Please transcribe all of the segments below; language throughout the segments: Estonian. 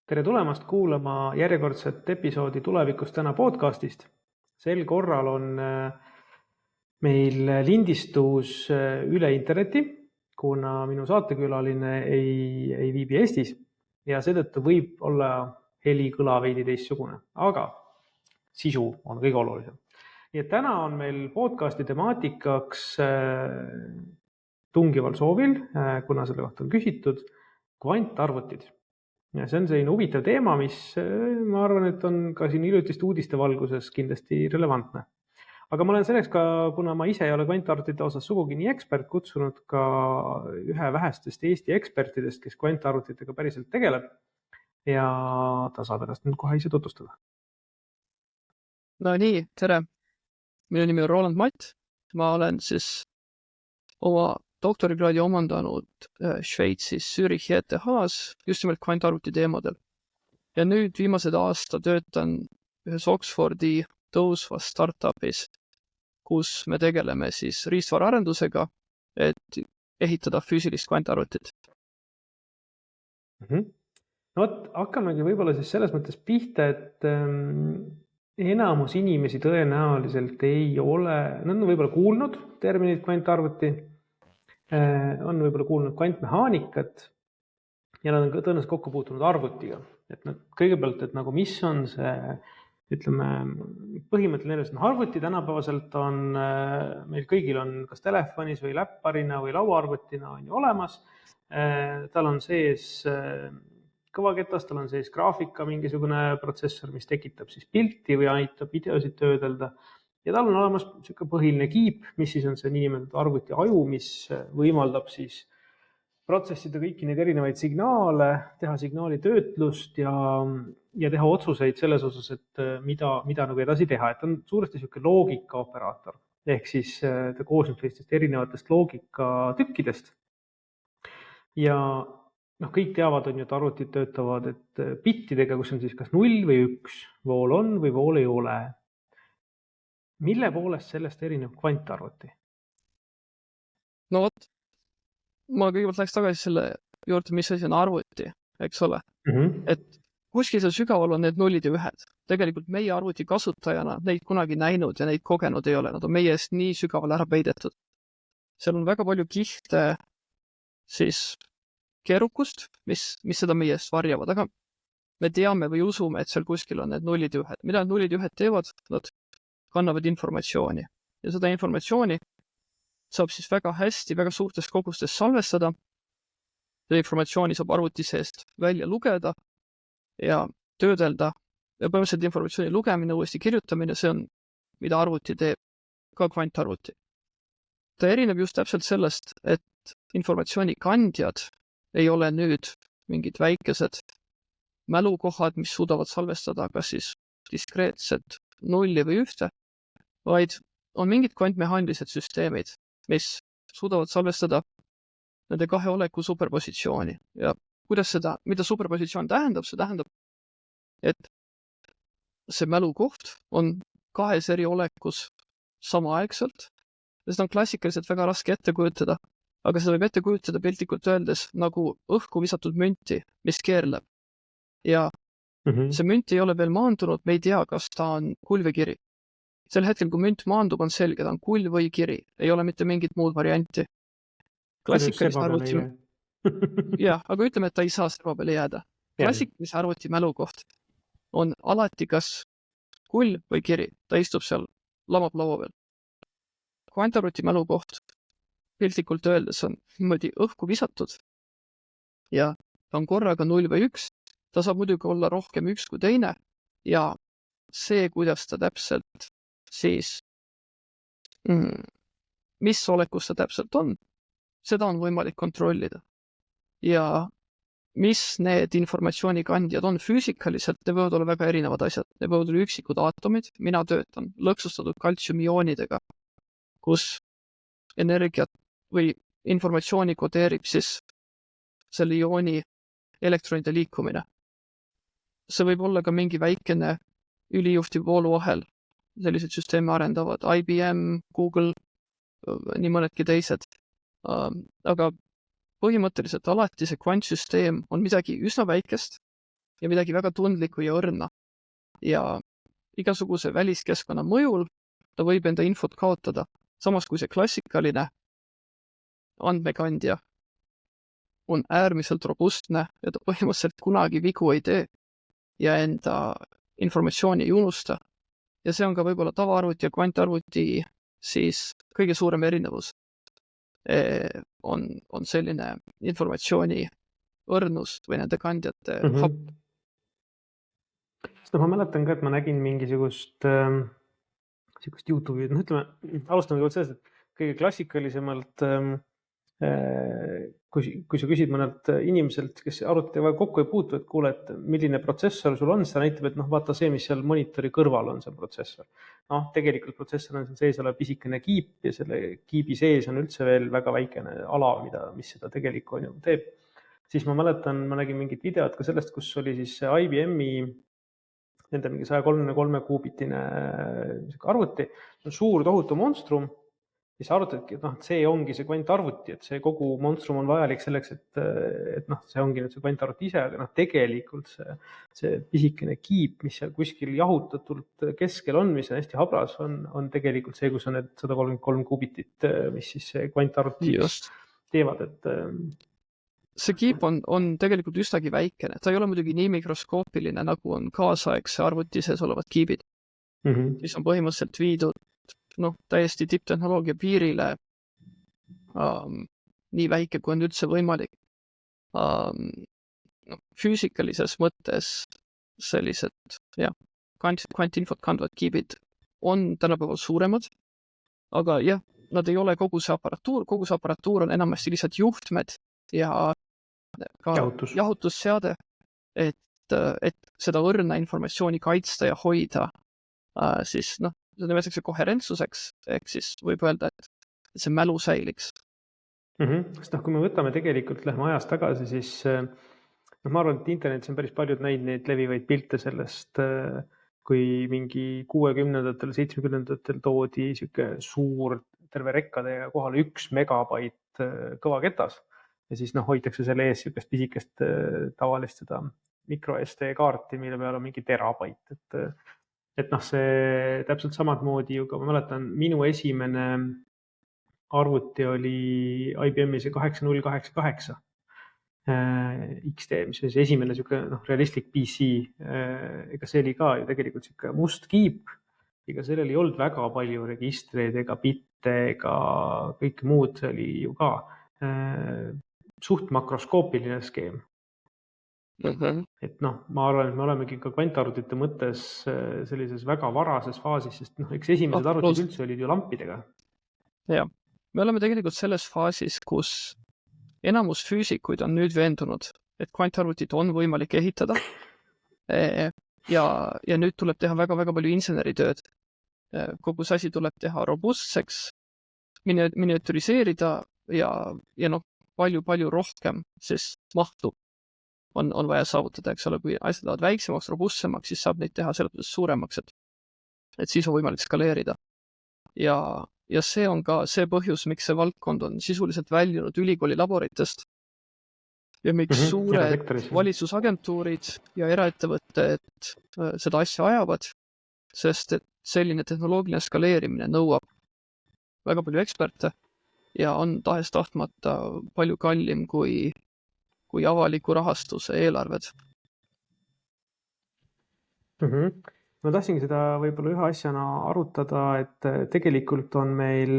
Tere tulemast kuulama järjekordset episoodi Tulevikus täna podcastist. Sel korral on meil lindistus üle interneti, kuna minu saatekülaline ei viibi Eestis ja seetõttu võib olla heli kõla veidi teistsugune, aga sisu on kõige olulisem. Nii et täna on meil podcasti temaatikaks tungival soovil, kuna selle kohta on küsitud, kvantarvutid. Ja see on selline huvitav teema, mis ma arvan, et on ka siin hiljutiste uudiste valguses kindlasti relevantne. Aga ma olen selleks ka, kuna ma ise ei ole kvantarvutite osas sugugi nii ekspert, kutsunud ka ühe vähestest Eesti ekspertidest, kes kvantarvutitega päriselt tegeleb ja ta saab ennast nüüd kohe ise tutvustada. No nii, tere. Minu nimi on Roland Matt. Ma olen siis oma doktorikraadi omandanud Šveitsis Zürichi ETH-s just nimelt kvantarvuti teemadel. Ja nüüd viimased aasta töötan ühes Oxfordi tõusvas startupis, kus me tegeleme siis riistvararendusega, et ehitada füüsilist kvantarvutit. No vot, hakkamegi võib-olla siis selles mõttes pihta, et enamus inimesi tõenäoliselt ei ole, nad on võib-olla kuulnud terminit kvantarvuti, on võib-olla kuulnud kvantmehaanikat ja nad on tõenäoliselt kokku puutunud arvutiga. Et kõigepealt, et nagu mis on see, ütleme, põhimõtteliselt arvuti tänapäevaselt on, meil kõigil on kas telefonis või läpparina või lauaarvutina on ju olemas. Tal on sees kõvaketas, tal on sees graafika, mingisugune protsessor, mis tekitab siis pilti või aitab videosid töödelda. Ja tal on olemas selline põhiline kiip, mis siis on see niinimetatud arvuti aju, mis võimaldab siis protsessida kõiki neid erinevaid signaale, teha signaali töötlust ja teha otsuseid selles osas, et mida nagu edasi teha. Et on suuresti selline loogikaoperaator, ehk siis ta koosneb sellistest erinevatest loogikatükkidest. Ja kõik teavad, et arvutid töötavad, et bittidega, kus on siis kas 0 või 1, vool on või vool ei ole. Mille poolest sellest erineb kvantarvuti? No vot, ma kõigepealt läks tagasi selle juurde, mis asi on arvuti, eks ole. Et kuskil seal sügaval on need nullid ja ühed. Tegelikult meie arvuti kasutajana neid kunagi näinud ja neid kogenud ei ole. Nad on meie eest nii sügaval ära peidetud. Seal on väga palju kihte siis keerukust, mis seda meie eest varjavad, aga me teame või usume, et seal kuskil on need nullid ja ühed. Mida need nullid ja ühed teevad? Nad kannavad informatsiooni ja seda informatsiooni saab siis väga hästi, väga suurtes kogustes salvestada. Seda informatsiooni saab arvuti seest välja lugeda ja töödelda ja põhimõtteliselt informatsiooni lugemine, uuesti kirjutamine, see on, mida arvuti teeb, ka kvantarvuti. Ta erineb just täpselt sellest, et informatsiooni kandjad ei ole nüüd mingid väikesed mälukohad, mis suudavad salvestada kas siis diskreetset nulli või ühte, vaid on mingid kvantmehaanilised süsteemid, mis suudavad salvestada nende kahe oleku superpositsiooni. Ja kuidas seda, mida superpositsioon tähendab? See tähendab, et see mälukoht on kahes eri olekus samaaegselt. Seda on klassikaliselt väga raske ette kujutada, aga seda võib ette kujutada piltlikult öeldes nagu õhku visatud münti, mis keerleb. Ja see münt ei ole veel maandunud, me ei tea, kas ta on kull või kiri. Sel hetkel, kui münt maandub, on selge, ta on kull või kiri. Ei ole mitte mingit muud varianti. Klassikalise arvuti... Jah, aga ütleme, et ta ei saa serva peale jääda. Klassikalise arvuti mälukoht on alati kas kull või kiri. Ta istub seal, lamab laua peal. Kvantarvuti mälukoht piltlikult öeldes on niimoodi õhku visatud ja ta on korraga 0 või 1. Ta saab muidugi olla rohkem üks kui teine ja see, kuidas ta täpselt siis, mis olekus ta täpselt on, seda on võimalik kontrollida. Ja mis need informatsioonikandjad on füüsikaliselt, ne võivad olla väga erinevad asjad. Ne võivad olla üksikud aatomid, mina töötan lõksustatud kaltsiumioonidega, kus energiat või informatsiooni kodeerib siis selle iooni elektronide liikumine. See võib olla ka mingi väikene ülijuhtiv vooluahel. Sellised süsteeme arendavad IBM, Google, nii mõnedki teised. Aga põhimõtteliselt alati see kvantsüsteem on midagi üsna väikest, ja midagi väga tundlikku ja õrna. Ja igasuguse väliskeskkonna mõjul ta võib enda infot kaotada. Samas kui see klassikaline andmekandja on äärmiselt robustne ja ta põhimõtteliselt kunagi vigu ei tee ja enda informatsiooni ei unusta. Ja see on ka võib-olla tavaarvuti ja kvantarvuti siis kõige suurem erinevus. On selline informatsiooni õrnus või nende kandjate Sest ma mäletan ka, et ma nägin mingisugust YouTube'i, ütleme, alustame kõigepealt sellest, et kõige klassikalisemalt, kui sa küsid mõnelt inimeselt, kes arvutiga kokku ei puutu, et kuule, et milline protsessor sul on, seda näitab, et vaata see, mis seal monitori kõrval on see protsessor. Tegelikult protsessor on seal sees olev pisikene kiip ja selle kiibi sees on üldse veel väga väikene ala, mis seda tegelikku teeb. Siis ma mäletan, ma nägin mingit videot ka sellest, kus oli siis IBM-i nende mingi 133 kuubitine arvuti, suur tohutu monstrum, siis arvutadki, et see ongi see kvantarvuti, et see kogu monstrum on vajalik selleks, et see ongi nüüd see kvantarvuti ise, aga tegelikult see pisikene kiip, mis seal kuskil jahutatult keskel on, mis on hästi habras, on tegelikult see, kus on need 133 kuubitit, mis siis see kvantarvuti teevad, et see kiip on tegelikult üsnagi väikene. Ta ei ole muidugi nii mikroskoopiline, nagu on kaasaegse arvuti sees olevad kiibid. Siis on põhimõtteliselt viidud täiesti tipptehnoloogia piirile nii väike, kui on üldse võimalik. Füüsikalises mõttes sellised kvantinfot kandvad kiibid on tänapäeval suuremad, aga jah, nad ei ole kogu see aparatuur on enamasti lihtsalt juhtmed ja ka jahutusseade, et seda õrna informatsiooni kaitsta ja hoida, siis seda nimetatakse koherentsuseks, ehk siis võib öelda, et see mälu säiliks. Sest kui me võtame tegelikult, lähme ajas tagasi, siis ma arvan, et internetis on päris paljud neid levivaid pilte sellest, kui mingi 60-ndatel, 70-ndatel toodi siuke suur terve rekkadega kohale 1 megabait kõvaketas. Ja siis hoitakse selle ees siukest pisikest tavalist seda micro SD kaarti, mille peal on mingi terabait. Et see täpselt samad moodi ju ka, ma mäletan, minu esimene arvuti oli IBM-i see 8088 XT, mis oli see esimene siuke realistlik PC. Ega see oli ka ju tegelikult siuke must kiip. Ega sellel ei olnud väga palju registreid ega bitte ega kõik muud, see oli ju ka suht makroskoopiline skeem. Et ma arvan, et me olemegi ka kvantarvutite mõttes sellises väga varases faasis, sest eks esimesed arvutid üldse olid ju lampidega. Ja, me oleme tegelikult selles faasis, kus enamus füüsikuid on nüüd veendunud, et kvantarvutit on võimalik ehitada ja nüüd tuleb teha väga-väga palju inseneritööd. Kogu see asi tuleb teha robustseks, miniaturiseerida ja palju rohkem, sest mahtu on vaja saavutada, eks ole, kui asjad lähevad väiksemaks, robustsemaks, siis saab neid teha selles suuremaks, et siis on võimalik skaleerida. Ja see on ka see põhjus, miks see valdkond on sisuliselt väljunud ülikooli laboritest ja miks suured valitsusagentuurid ja eraettevõtted seda asja ajavad, sest et selline tehnoloogiline skaleerimine nõuab väga palju eksperte ja on tahes-tahtmata palju kallim kui avaliku rahastuse eelarved. Ma tahtsingi seda võib-olla ühe asjana arutada, et tegelikult on meil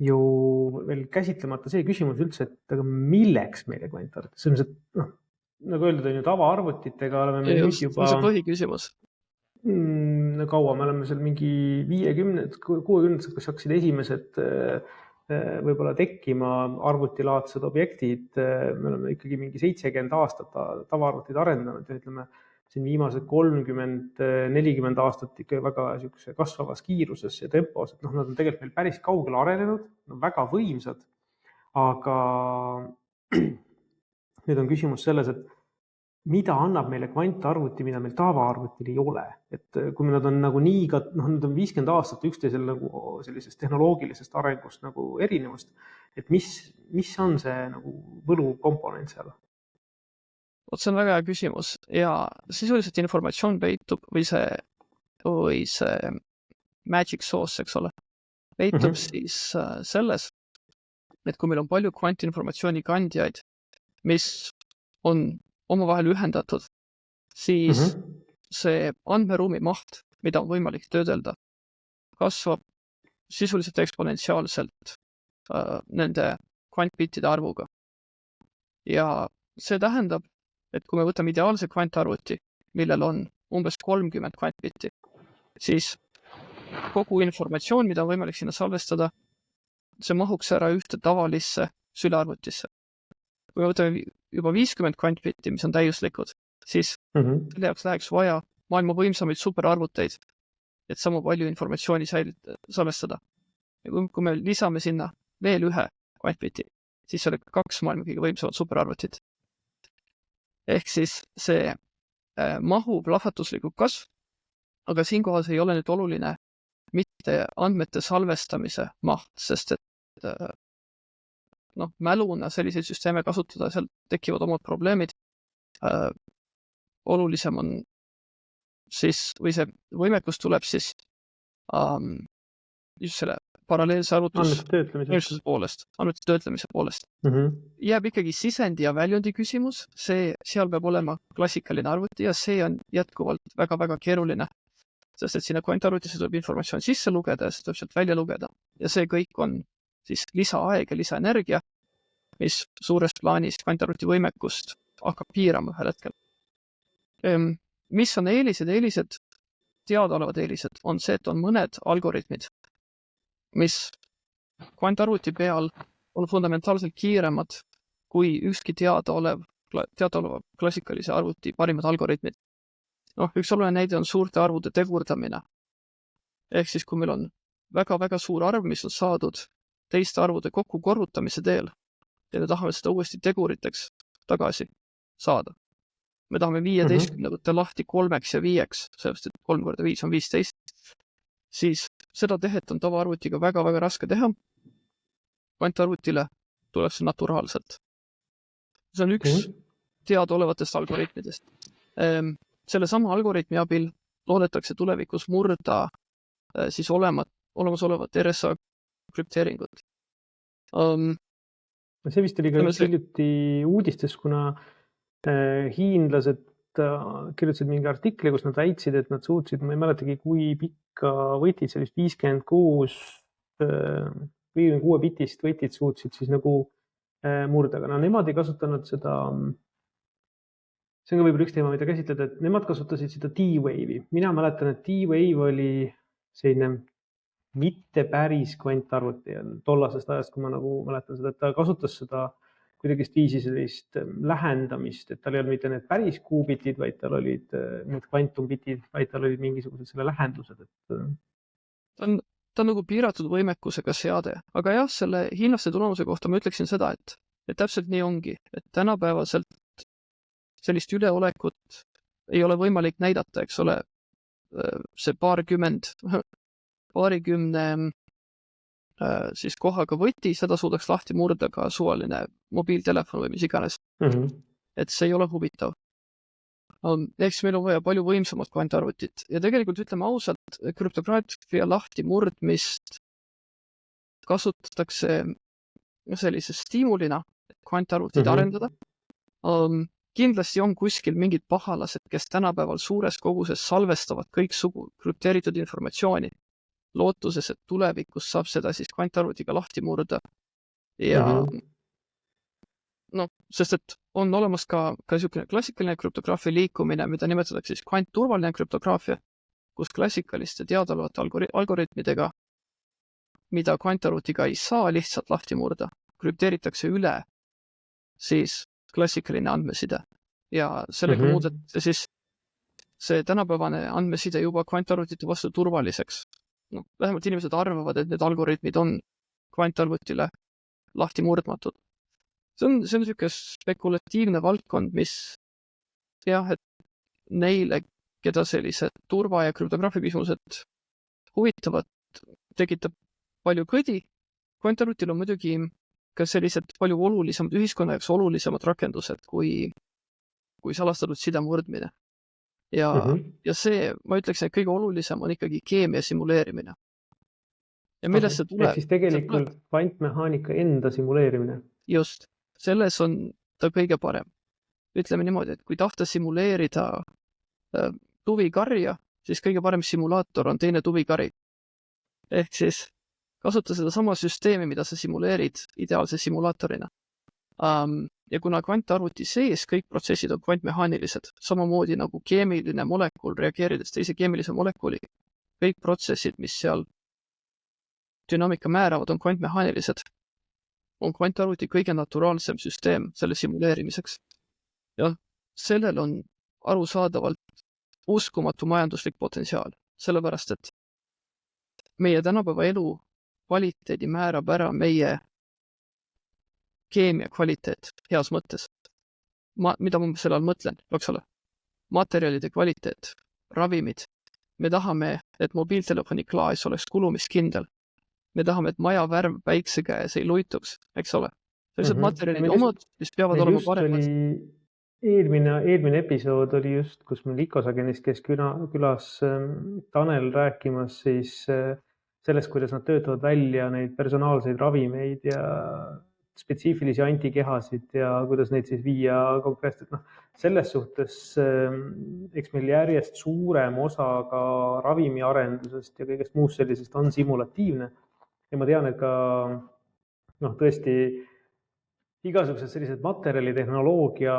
ju veel käsitlemata see küsimus üldse, et aga milleks meile kvantarvutit? Selles mõttes, nagu öeldud, on ju tavaarvutitega oleme me nüüd juba... See põhiküsimus. Kaua me oleme seal mingi 50, 60, kus hakkasid esimesed võib-olla tekkima arvutilaadsed objektid. Me oleme ikkagi mingi 70 aastat tavaarvutid arendanud ja ütleme, siin viimased 30-40 aastat ikka väga kasvavas kiiruses ja tempos, et nad on tegelikult meil päris kaugele arenenud, väga võimsad, aga nüüd on küsimus selles, et mida annab meile kvantarvuti, mida meil tavaarvutil ei ole. Et kui nad on nagu nii ka, nad on 50 aastat üksteisel nagu sellisest tehnoloogilisest arengust nagu erinevust, et mis on see nagu võlukomponent seal? Vot see on väga hea küsimus ja sisuliselt informatsioon peitub või see magic sauce, eks ole, peitub siis selles, et kui meil on palju kvantinformatsiooni kandjaid, mis on omavahel ühendatud, siis see andmeruumi maht, mida on võimalik töödelda, kasvab sisuliselt eksponentsiaalselt nende kvantbittide arvuga. Ja see tähendab, et kui me võtame ideaalse kvantarvuti, millel on umbes 30 kvantbitti, siis kogu informatsioon, mida on võimalik sinna salvestada, see mahuks ära ühte tavalisse sülearvutisse. Kui me võtame juba 50 kvantbitti, mis on täiuslikud, siis selle jaoks läheks vaja maailma võimsamaid superarvuteid, et sama palju informatsiooni salvestada. Ja kui me lisame sinna veel ühe kvantbiti, siis see oli 2 maailma kõige võimsamad superarvutit. Ehk siis see mahu plahvatusliku kasv, aga siinkohas ei ole nüüd oluline mitte andmete salvestamise maht, sest et mäluna selliseid süsteeme kasutada, seal tekivad omad probleemid. Olulisem on siis, või see võimekus tuleb siis just selle paralleelse arvutusvõimsuse poolest, andmete töötlemise poolest. Jääb ikkagi sisendi ja väljundi küsimus, seal peab olema klassikaline arvuti ja see on jätkuvalt väga-väga keeruline, sest et sinna kvantarvutisse tuleb informatsioon sisse lugeda ja see tuleb sealt välja lugeda. Ja see kõik on siis lisaaeg ja lisaenergia, mis suures plaanis kvantarvuti võimekust hakkab piirama ühel hetkel. Mis on eelised, teadaolevad eelised, on see, et on mõned algoritmid, mis kvantarvuti peal on fundamentaalselt kiiremad kui ükski teadaoleva klassikalise arvuti parimad algoritmid. Üks oluline näide on suurte arvude tegurdamine. Ehk siis, kui meil on väga-väga suur arv, mis on saadud teiste arvude kokku korrutamise teel ja me tahame seda uuesti teguriteks tagasi saada. Me tahame 15 võtta lahti 3 ja 5, sellepärast, et 3 korda 5 on 15, siis seda tehet on tavaarvutiga väga-väga raske teha. Kvantarvutile tuleb see naturaalselt. See on üks teadaolevatest algoritmidest. Selle sama algoritmi abil loodetakse tulevikus murda siis olemasolevat RSA krüpteeringut. See vist oli ka hiljuti uudistes, kuna hiinlased kirjutasid mingi artikli, kus nad väitsid, et nad suutsid, ma ei mäletagi, kui pikka võtid, see vist 56 bitist võtid suutsid siis nagu murda, aga nemad ei kasutanud seda, see on ka võib-olla üks teema, mida käsitleda, et nemad kasutasid seda D-Wave'i. Mina mäletan, et D-Wave oli selline mitte päris kvantarvuti tollasest ajast, kui ma nagu mäletan seda, et ta kasutas seda kuidagi viisi sellist lähendamist, et tal ei olnud mitte need päris kuubitid, vaid tal olid need kvantumbitid, vaid tal olid mingisugused selle lähendused. Ta on nagu piiratud võimekusega seade, aga jah, selle hiinlaste tulemuse kohta ma ütleksin seda, et täpselt nii ongi, et tänapäevaselt sellist üleolekut ei ole võimalik näidata, eks ole, see paarikümne siis kohaga võti, seda suudaks lahti murda ka suvaline mobiiltelefon või mis iganes. Et see ei ole huvitav. Ehk meil on vaja palju võimsamat kvantarvutit ja tegelikult ütleme ausalt, krüptograafia lahti murdmist kasutatakse sellise stiimulina, et kvantarvutit arendada. Kindlasti on kuskil mingid pahalased, kes tänapäeval suures koguses salvestavad kõiksugu krüpteeritud informatsiooni, lootuses, et tulevikus saab seda siis kvantarvutiga lahti murda. Ja sest et on olemas ka niisugune klassikaline krüptograafia liikumine, mida nimetatakse siis kvantturvaline krüptograafia, kus klassikaliste teadaolevate algoritmidega, mida kvantarvutiga ei saa lihtsalt lahti murda, krüpteeritakse üle siis klassikaline andmeside ja sellega muudeti siis see tänapäevane andmeside juba kvantarvutite vastu turvaliseks. Vähemalt inimesed arvavad, et need algoritmid on kvantarvutile lahti murdmatud. See on niisugune spekulatiivne valdkond, mis jah, et neile, keda sellised turva- ja krüptograafia küsimused huvitavad, tekitab palju kõdi. Kvantarvutil on muidugi ka sellised palju olulisemad, ühiskonna jaoks olulisemad rakendused kui kui salastatud side murdmine. Ja see, ma ütleks, et kõige olulisem on ikkagi keemia simuleerimine. Ja millest see tuleb? Ehk siis tegelikult kvantmehaanika enda simuleerimine. Just, selles on ta kõige parem. Ütleme niimoodi, et kui tahta simuleerida tuvikarja, siis kõige parem simulaator on teine tuvikari. Ehk siis kasuta seda sama süsteemi, mida sa simuleerid ideaalse simulaatorina. Ja kuna kvantarvuti sees kõik protsessid on kvantmehaanilised, samamoodi nagu keemiline molekul reageerides teise keemilise molekuli, kõik protsessid, mis seal dünaamika määravad, on kvantmehaanilised, on kvantarvuti kõige naturaalsem süsteem selle simuleerimiseks. Ja sellel on arusaadavalt uskumatu majanduslik potentsiaal, sellepärast et meie tänapäeva elu kvaliteedi määrab ära meie keemia kvaliteet heas mõttes. Mida ma selle all mõtlen, eks ole? Materjalide kvaliteet, ravimid. Me tahame, et mobiiltelefoni klaas oleks kulumiskindel. Me tahame, et maja värv päikse käes ei luituks, eks ole? Sellised materjalid omad, mis peavad olema paremad. Eelmine episood oli just, kus meil Ikosagenist käis külas Tanel rääkimas siis sellest, kuidas nad töötavad välja neid personaalseid ravimeid ja spetsiifilisi antikehasid ja kuidas neid siis viia konkreetselt. Selles suhtes eks meil järjest suurem osa ka ravimiarendusest ja kõigest muust sellisest on simulatiivne. Ja ma tean, et ka tõesti igasugused sellised materjali, tehnoloogia,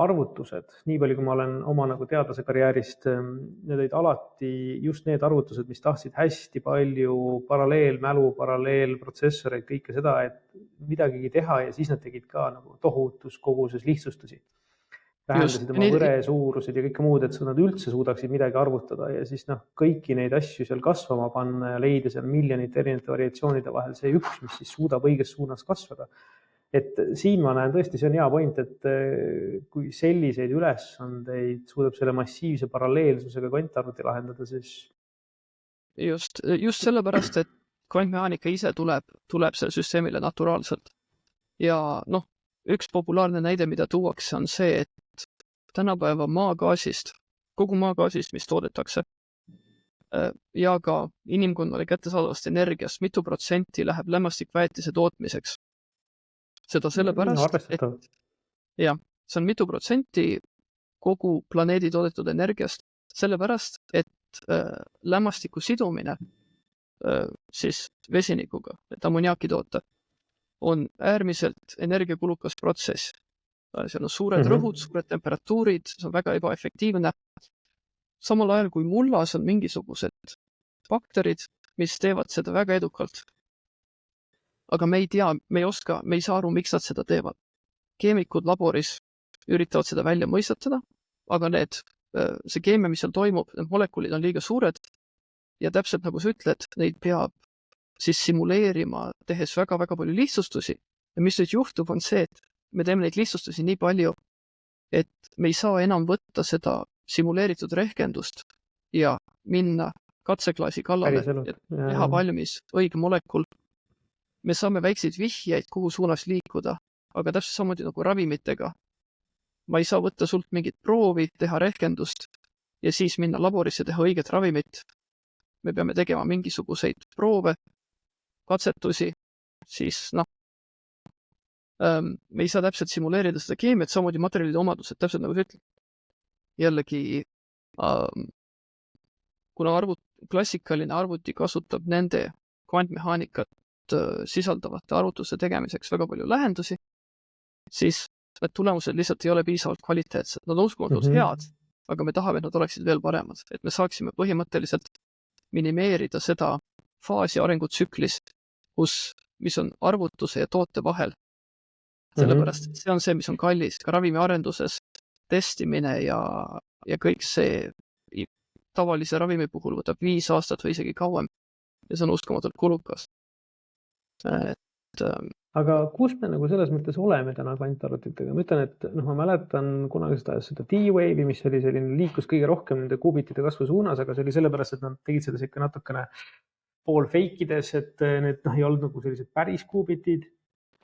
arvutused, nii palju kui ma olen oma teadlase karjäärist, need olid alati just need arvutused, mis tahtsid hästi palju paralleelmälu, paralleelprotsessoreid, kõike seda, et midagigi teha ja siis nad tegid ka tohutus koguses lihtsustusi. Vähendasid oma võre suurused ja kõike muud, et nad üldse suudaksid midagi arvutada ja siis kõiki neid asju seal kasvama panna ja leida seal miljonite erinevate variatsioonide vahel see üks, mis siis suudab õiges suunas kasvada. Et siin ma näen tõesti, see on hea point, et kui selliseid ülesandeid suudab selle massiivse paralleelsusega kvantarvuti lahendada, siis... Just sellepärast, et kvantmehaanika ise tuleb selle süsteemile naturaalselt. Ja üks populaarne näide, mida tuuakse, on see, et tänapäeva maagaasist, kogu maagaasist, mis toodetakse, ja ka inimkonnale kättesaadavast energiast, mitu protsenti läheb lämmastikväetise tootmiseks. Seda sellepärast, et see on mitu protsenti kogu planeedi toodetud energiast, sellepärast, et lämmastiku sidumine siis vesinikuga, et ammoniaaki toota, on äärmiselt energiakulukas protsess. Seal on suured rõhud, suured temperatuurid, see on väga ebaefektiivne. Samal ajal kui mullas on mingisugused bakterid, mis teevad seda väga edukalt. Aga me ei tea, me ei saa aru, miks nad seda teevad. Keemikud laboris üritavad seda välja mõistatada, aga see keemia, mis seal toimub, need molekulid on liiga suured ja täpselt nagu sa ütled, neid peab siis simuleerima, tehes väga-väga palju lihtsustusi. Ja mis nüüd juhtub, on see, et me teeme neid lihtsustusi nii palju, et me ei saa enam võtta seda simuleeritud rehkendust ja minna katseklaasi kallale ja teha valmis õige molekul. Me saame väikseid vihjeid, kuhu suunas liikuda, aga täpselt samamoodi nagu ravimitega. Ma ei saa võtta sult mingit proovi, teha rehkendust ja siis minna laborisse teha õiget ravimit. Me peame tegema mingisuguseid proove, katsetusi, siis me ei saa täpselt simuleerida seda keemiat, samamoodi materjalide omadused, täpselt nagu sa ütled. Jällegi, kuna klassikaline arvuti kasutab nende kvantmehaanikat sisaldavate arvutuste tegemiseks väga palju lähendusi, siis need tulemused lihtsalt ei ole piisavalt kvaliteetsed. Nad on uskumatult head, aga me tahame, et nad oleksid veel paremad, et me saaksime põhimõtteliselt minimeerida seda faasi arengutsüklis, mis on arvutuse ja toote vahel. Sellepärast, et see on see, mis on kallis, ka ravimiarenduses testimine ja kõik see tavalise ravimi puhul võtab 5 aastat või isegi kauem ja see on uskumatult kulukas. Aga kus me selles mõttes oleme täna kvantarvutitega? Ma ütlen, et ma mäletan kunagi seda D-Wave'i, mis oli selline liikus kõige rohkem nende kuubitide kasvu suunas, aga see oli sellepärast, et nad tegid seda ikka natukene pool feikides, et need ei olnud nagu sellised päris kuubitid.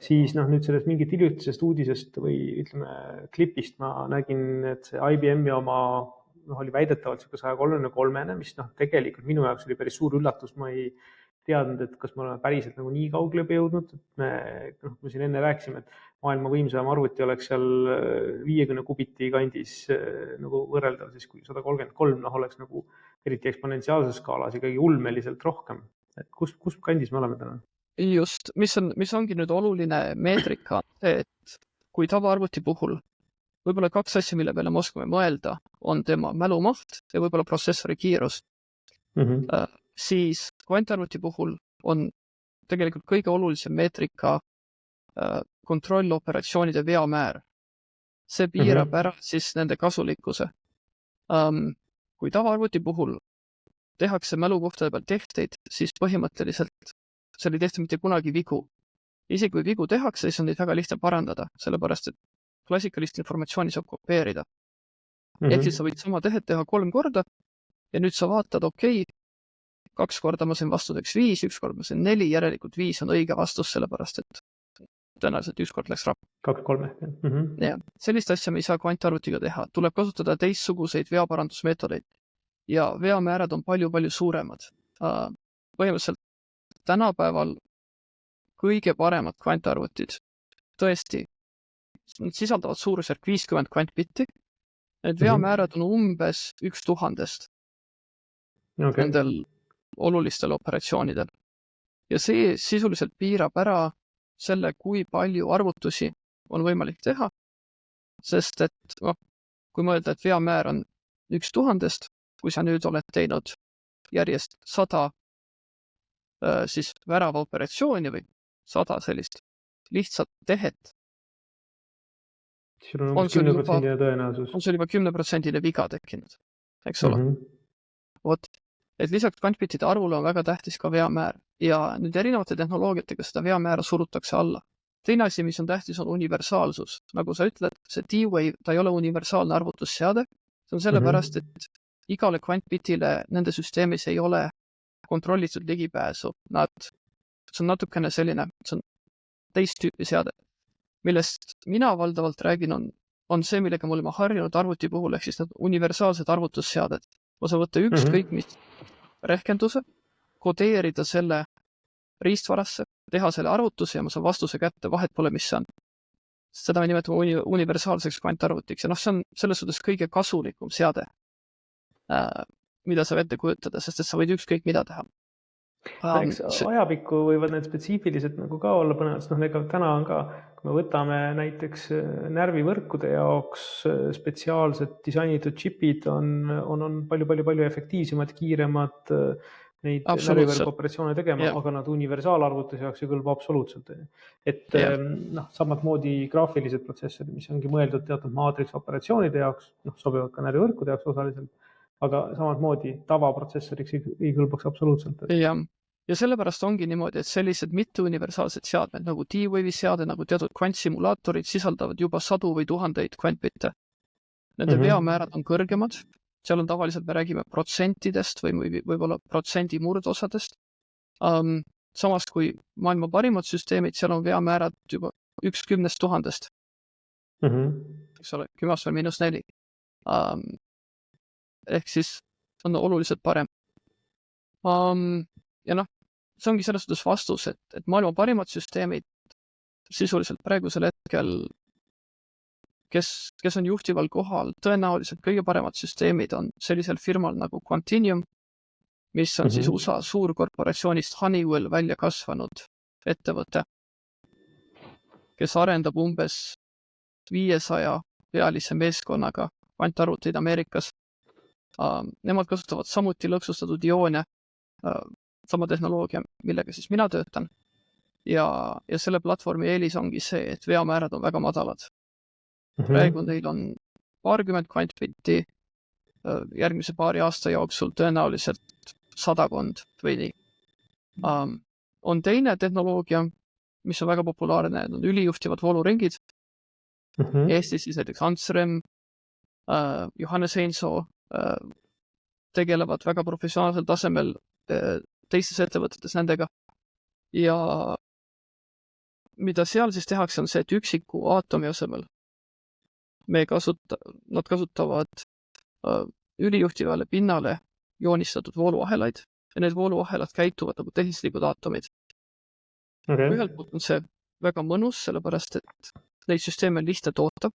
siis nüüd sellest mingit hiljutisest uudisest või ütleme klipist ma nägin, et see IBM-i oma oli väidetavalt 133-ne, mis tegelikult minu jaoks oli päris suur üllatus, ma ei teadnud, et kas me oleme päriselt nagu nii kaugle jõudnud, et me siin enne rääkisime, et maailma võimsam arvuti oleks seal 50 kubiti kandis nagu võrreldav, siis kui 133 oleks nagu eriti eksponentsiaalses skaalas ikkagi ulmeliselt rohkem. Et kus kandis me oleme täna? Just, mis ongi nüüd oluline meetrika, et kui tavaarvuti puhul võib-olla 2 asja, mille peale me oskame mõelda, on tema mälumaht ja võib-olla protsessori kiirus. Siis kvantarvuti puhul on tegelikult kõige olulisem meetrika kontrolloperatsioonide veamäär. See piirab ära siis nende kasulikkuse. Kui tavaarvuti puhul tehakse mälukohtade peal tehteid, siis põhimõtteliselt seal ei tehta mitte kunagi vigu. Isegi kui vigu tehakse, siis on neid väga lihtne parandada, sellepärast et klassikalist informatsiooni saab kopeerida. Ehk siis sa võid sama tehet teha 3 korda ja nüüd sa vaatad, 2 korda ma sain vastuseks 5, 1 kord ma sain 4, järelikult 5 on õige vastus, sellepärast et tõenäoliselt 1 kord läks rapp. 2-3. Ja, sellist asja me ei saa kvantarvutiga teha. Tuleb kasutada teistsuguseid veaparandusmeetodeid ja veamäärad on palju-palju suuremad. Põhimõtteliselt tänapäeval kõige paremad kvantarvutid tõesti nad sisaldavad suurusjärk 50 kvantbitti. Need veamäärad on umbes 1000 nendel olulistel operatsioonidel. Ja see sisuliselt piirab ära selle, kui palju arvutusi on võimalik teha, sest et kui mõelda, et veamäär on 1000, kui sa nüüd oled teinud järjest 100 siis värava operatsiooni või 100 sellist lihtsat tehet, sul on 10% tõenäosus. On sul juba 10% viga tekkinud, eks ole? Et lisaks kvantbittide arvule on väga tähtis ka veamäär ja nüüd erinevate tehnoloogiatega seda veamäära surutakse alla. Teine asi, mis on tähtis, on universaalsus. Nagu sa ütled, see D-Wave, ta ei ole universaalne arvutusseade. See on sellepärast, et igale kvantbitile nende süsteemis ei ole kontrollitud ligipääsu. See on natukene selline, see on teist tüüpi seade. Millest mina valdavalt räägin, on see, millega me oleme harjunud arvuti puhul, ehk siis need universaalsed arvutusseaded. Ma saan võtta ükskõik mis rehkenduse, kodeerida selle riistvarasse, teha selle arvutuse ja ma saan vastuse kätte, vahet pole, mis see on. Seda me nimetame universaalseks kvantarvutiks ja see on selles suhtes kõige kasulikum seade, mida sa ette kujutada, sest et sa võid ükskõik mida teha. Ajapikku võivad need spetsiifilised nagu ka olla põnevad, sest täna on ka, kui me võtame näiteks närvivõrkude jaoks spetsiaalselt disainitud chipid on palju efektiivsemad, kiiremad neid närvivõrku operatsioone tegema, aga nad universaalarvutuse jaoks ei kõlba absoluutselt. Et samad moodi graafilised protsessorid, mis ongi mõeldud teatud maatriksoperatsioonide jaoks, sobivad ka närvivõrkude jaoks osaliselt, aga samad moodi tavaprotsessoriks ei kõlbaks absoluutselt. Ja sellepärast ongi niimoodi, et sellised mitteuniversaalsed seadmed nagu D-Wave'i seade, nagu teatud kvantsimulaatorid sisaldavad juba 100 või 1000 kvantbitte. Nende veamäärad on kõrgemad, seal on tavaliselt, me räägime protsentidest või võib-olla protsendi murdosadest. Samas kui maailma parimad süsteemid, seal on veamäärad juba 1 10 000. Eks ole, 10⁻⁴. Ehk siis on oluliselt parem. Ja see ongi selles suhtes vastus, et maailma parimad süsteemid sisuliselt praegusel hetkel, kes on juhtival kohal, tõenäoliselt kõige paremad süsteemid on sellisel firmal nagu Quantinuum, mis on siis USA suurkorporatsioonist Honeywell välja kasvanud ettevõte, kes arendab umbes 500 pealise meeskonnaga kvantarvuteid Ameerikas. Nemad kasutavad samuti lõksustatud ioone, sama tehnoloogia, millega siis mina töötan. Ja selle platvormi eelis ongi see, et veamäärad on väga madalad. Praegu neil on 20 kvantbitti, järgmise paari aasta jooksul tõenäoliselt 100 või nii. On teine tehnoloogia, mis on väga populaarne, on ülijuhtivad vooluringid. Eestis siis näiteks Ansrem, Johannes Heinso tegelevad väga professionaalsel tasemel teistes ettevõtetes nendega. Ja mida seal siis tehakse, on see, et üksiku aatomi asemel nad kasutavad ülijuhtivale pinnale joonistatud vooluahelaid ja need vooluahelad käituvad nagu tehislikud aatomid. Ühelt poolt on see väga mõnus, sellepärast et neid süsteeme on lihtne toota.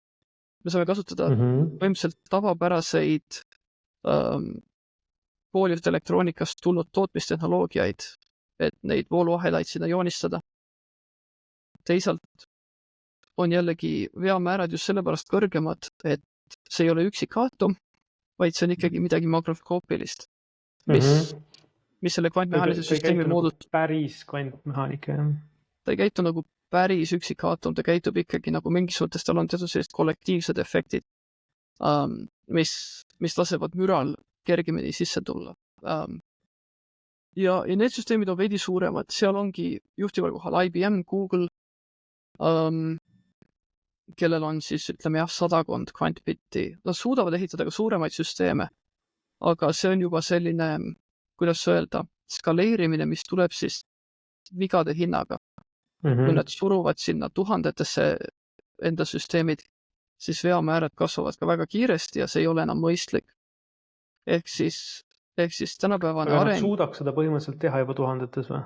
Me saame kasutada põhimõtteliselt tavapäraseid koolivõt elektroonikast tulnud tootmistehnoloogiaid, et neid vooluahelaid sinna joonistada. Teisalt on jällegi veamäärad just sellepärast kõrgemad, et see ei ole üksik aatom, vaid see on ikkagi midagi makroskoopilist, mis selle kvantmehaalise süsteemi moodustab. Päris kvantmehaanika, jah. Ta ei käitu nagu päris üksik aatom, ta käitub ikkagi nagu mingis mõttes, tal on teatud sellised kollektiivsed efektid, mis lasevad müral kergemini sisse tulla. Ja need süsteemid on veidi suuremad, seal ongi juhtival kohal IBM, Google, kellel on siis, ütleme jah, 100 kvantbitti. Nad suudavad ehitada ka suuremaid süsteeme, aga see on juba selline, kuidas öelda, skaleerimine, mis tuleb siis vigade hinnaga. Kui nad suruvad sinna tuhandetesse enda süsteemid, siis veamäärad kasvavad ka väga kiiresti ja see ei ole enam mõistlik. Ehk siis tänapäevane areng... Nad suudaks seda põhimõtteliselt teha juba tuhandetes või?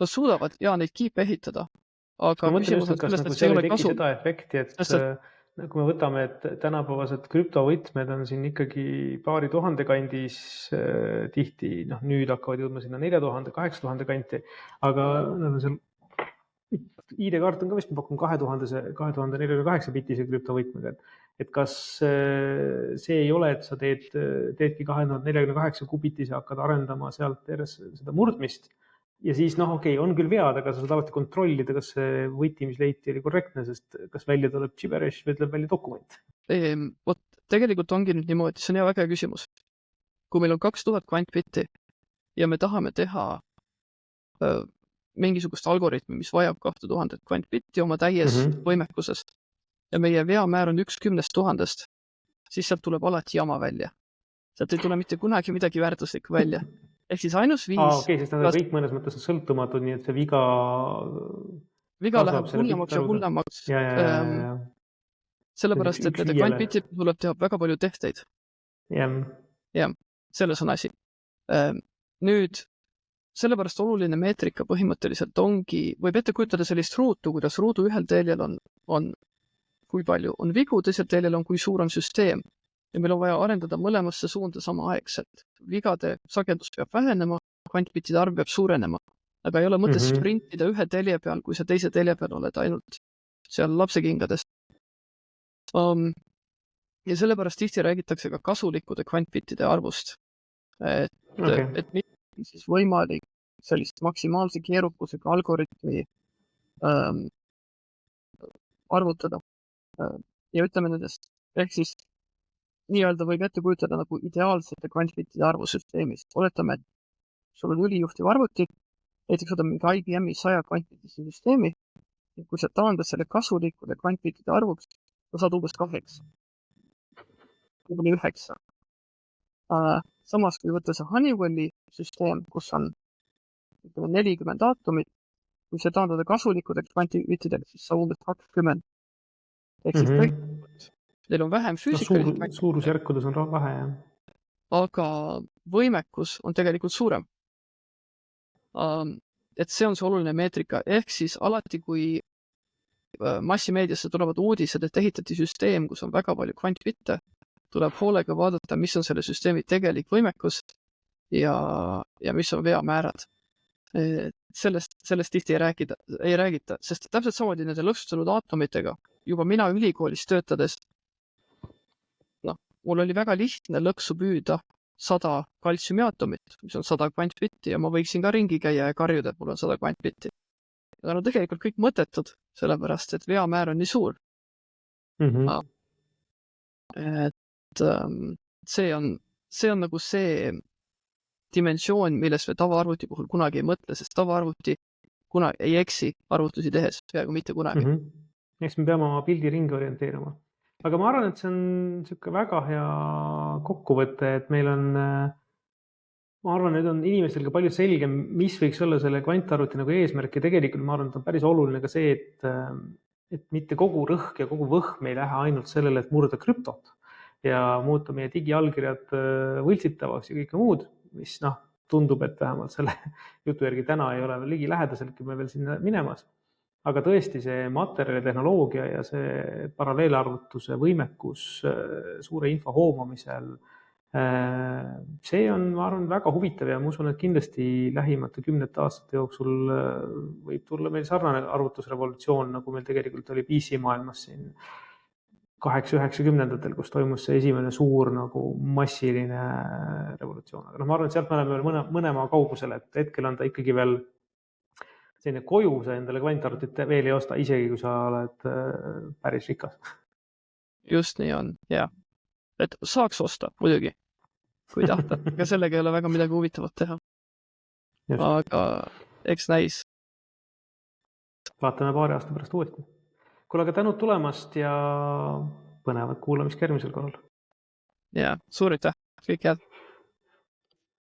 Nad suudavad ja neid kiipe ehitada. Aga ma mõtlen just, et kas nagu see ei teki seda efekti, et kui me võtame, et tänapäevased krüptovõtmed on siin ikkagi paari tuhande kandis tihti, nüüd hakkavad jõudma sinna 4000, 8000 kanti, aga nad on seal ID-kaart on ka vist, ma pakun 2048 bitise krüptovõtmega, et kas see ei ole, et sa teedki 2048 kubitise, hakkad arendama sealt seda murdmist ja siis okei, on küll vead, aga sa saad alati kontrollida, kas see võti, mis leiti, oli korrektne, sest kas välja tuleb gibberish või tuleb välja dokument? Tegelikult ongi nüüd niimoodi, see on väga hea küsimus. Kui meil on 2000 kvantbitti ja me tahame teha mingisugust algoritmi, mis vajab 2000 kvantbitti oma täies võimekuses ja meie veamäär on 1/10 000, siis sealt tuleb alati jama välja. Sealt ei tule mitte kunagi midagi väärtuslikku välja. Ehk siis ainus viis... Okei, sest nad on kõik mõnes mõttes sõltumatud, nii et see viga läheb hullemaks ja hullemaks. Sellepärast, et nende kvantbitid tuleb teha väga palju tehteid. Jah, selles on asi. Nüüd, sellepärast oluline meetrika põhimõtteliselt ongi, võib ette kujutada sellist ruutu, kuidas ruudu ühel teljel on kui palju on vigu, teisel teljel on kui suur on süsteem. Ja meil on vaja arendada mõlemasse suunda samaaegselt. Vigade sagedus peab vähenema, kvantbitide arv peab suurenema. Aga ei ole mõttes sprintida ühe telje peal, kui sa teise telje peal oled ainult seal lapsekingades. Ja sellepärast tihti räägitakse ka kasulikkude kvantbitide arvust. Et mitte siis võimalik sellist maksimaalse keerukusega algoritmi arvutada. Ja ütleme nendest, ehk siis nii-öelda võib ette kujutada nagu ideaalsete kvantbitide arvusüsteemis. Oletame, et sul on ülijuhtiv arvuti, näiteks võtame mingi IBM-i 100 kvantbitise süsteemi, ja kui sa taandad selle kasulikkude kvantbitide arvuks, sa saad umbes 8. Kuni 9. Samas, kui võtta see Honeywelli süsteem, kus on 40 aatomit, kui see taandada kasulikkude kvantbitidega, siis saab umbes 20. Ehk siis neil on vähem füüsikalist suurusjärkudes on vähe, jah. Aga võimekus on tegelikult suurem. Et see on see oluline meetrika. Ehk siis alati, kui massimeediasse tulevad uudised, et ehitati süsteem, kus on väga palju kvantbitte, tuleb hoolega vaadata, mis on selle süsteemi tegelik võimekus ja mis on veamäärad. Sellest tihti ei räägita, sest täpselt samamoodi nende lõksustunud aatomitega. Juba mina ülikoolis töötades mul oli väga lihtne lõksu püüda 100 kaltsiumiaatomit, mis on 100 kvantbitti ja ma võiksin ka ringi käia ja karjuda, et mul on 100 kvantbitti. Aga tegelikult kõik mõttetud, sellepärast, et veamäär on nii suur. Et see on nagu see dimensioon, milles me tavaarvuti puhul kunagi ei mõtle, sest tavaarvuti kunagi ei eksi arvutusi tehes, peaaegu mitte kunagi. Eks me peame oma pildi ringi orienteeruma. Aga ma arvan, et see on väga hea kokkuvõte, et meil on ma arvan, nüüd on inimestel ka palju selgem, mis võiks olla selle kvantarvuti nagu eesmärk ja tegelikult ma arvan, et on päris oluline ka see, et mitte kogu rõhk ja kogu võhm ei lähe ainult sellele, et murda krüptot ja muuta meie digiallkirjad võltsitavaks ja kõike muud, mis tundub, et vähemalt selle jutu järgi täna ei ole ligi lähedaseltki me veel sinna minemas. Aga tõesti see materjali tehnoloogia ja see paralleelarvutuse võimekus suure info hoomamisel, see on, ma arvan, väga huvitav ja ma usun, et kindlasti lähimate 10 aastate jooksul võib tulla meil sarnane arvutusrevolutsioon, nagu meil tegelikult oli PC maailmas siin 8-90-ndatel, kus toimus see esimene suur nagu massiline revolutsioon. Aga ma arvan, et sealt me oleme veel mõnema kaugusel, et hetkel on ta ikkagi veel selline koju sa endale kvantarvutit veel ei osta, isegi kui sa oled päris rikas. Just nii on, jah. Et saaks osta, muidugi, kui tahta. Aga sellega ei ole väga midagi huvitavat teha. Just. Aga eks näis. Vaatame paari aasta pärast uuesti. Kuule, aga tänud tulemast ja põnevat kuulamist järgmisel korral. Ja, suur aitäh, kõik head.